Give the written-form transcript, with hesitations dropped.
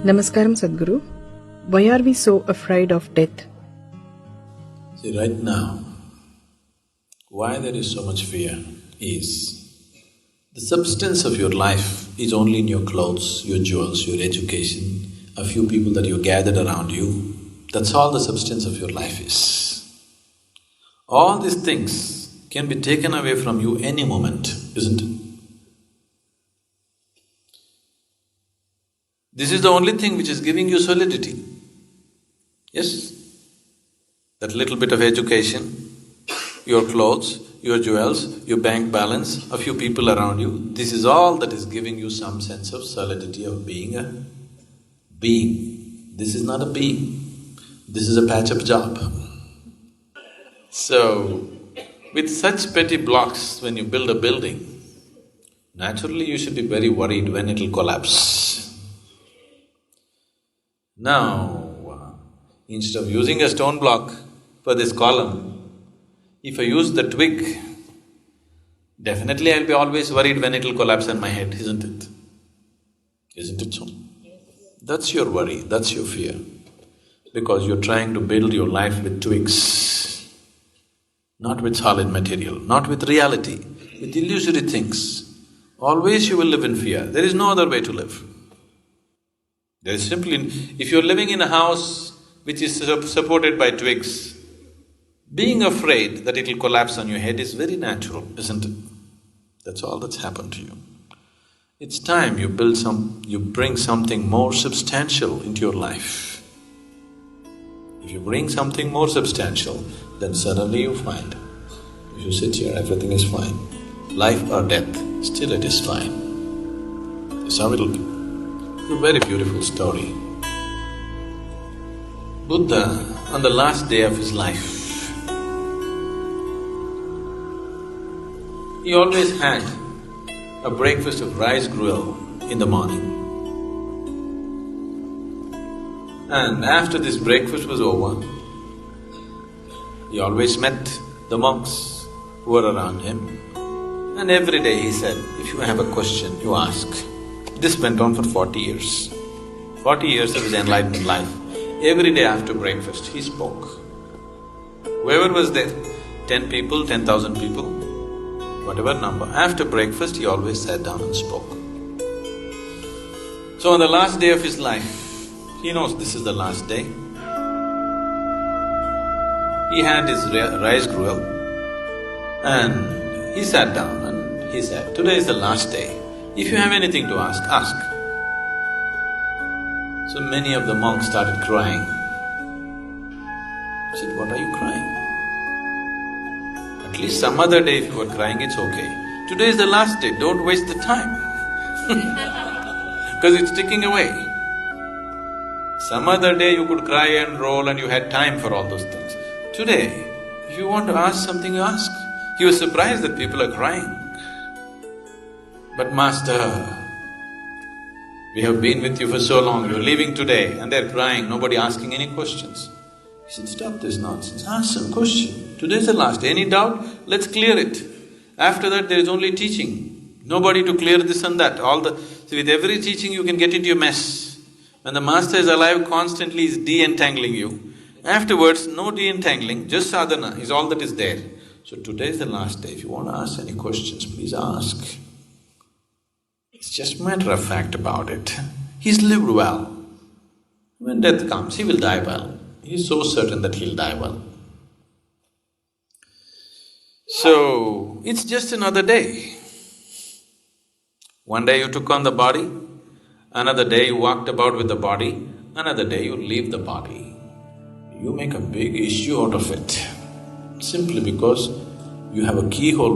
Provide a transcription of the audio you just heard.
Namaskaram, Sadhguru. Why are we so afraid of death? See, right now, why there is so much fear is the substance of your life is only in your clothes, your jewels, your education, a few people that you gathered around you. That's all the substance of your life is. All these things can be taken away from you any moment, isn't it? This is the only thing which is giving you solidity. Yes? That little bit of education, your clothes, your jewels, your bank balance, a few people around you, this is all that is giving you some sense of solidity of being a being. This is not a being, this is a patch-up job. So, with such petty blocks, when you build a building, naturally you should be very worried when it'll collapse. Now, instead of using a stone block for this column, if I use the twig, definitely I'll be always worried when it'll collapse on my head, isn't it? Isn't it so? That's your worry, that's your fear, because you're trying to build your life with twigs, not with solid material, not with reality, with illusory things. Always you will live in fear, there is no other way to live. There is simply… if you're living in a house which is supported by twigs, being afraid that it'll collapse on your head is very natural, isn't it? That's all that's happened to you. It's time you bring something more substantial into your life. If you bring something more substantial, then suddenly you find, if you sit here, everything is fine. Life or death, still it is fine. That's how it'll be. A very beautiful story. Buddha, on the last day of his life, he always had a breakfast of rice gruel in the morning. And after this breakfast was over, he always met the monks who were around him. And every day he said, if you have a question, you ask. This went on for 40 years. 40 years of his enlightened life. Every day after breakfast, he spoke. Whoever was there, 10 people, 10,000 people, whatever number, after breakfast, he always sat down and spoke. So on the last day of his life, he knows this is the last day. He had his rice gruel and he sat down and he said, today is the last day. If you have anything to ask, ask. So many of the monks started crying. I said, what are you crying? At least some other day if you were crying, it's okay. Today is the last day, don't waste the time because it's ticking away. Some other day you could cry and roll and you had time for all those things. Today, if you want to ask something, you ask. He was surprised that people are crying. But Master, we have been with you for so long, you're leaving today and they're crying, nobody asking any questions. He said, stop this nonsense, ask some question. Today's the last day, any doubt? Let's clear it. After that there is only teaching, nobody to clear this and that, See, with every teaching you can get into a mess. When the Master is alive, constantly is de-entangling you. Afterwards, no de-entangling, just sadhana is all that is there. So today is the last day, if you want to ask any questions, please ask. It's just a matter of fact about it. He's lived well. When death comes, he will die well. He's so certain that he'll die well. So, it's just another day. One day you took on the body, another day you walked about with the body, another day you leave the body. You make a big issue out of it, simply because you have a keyhole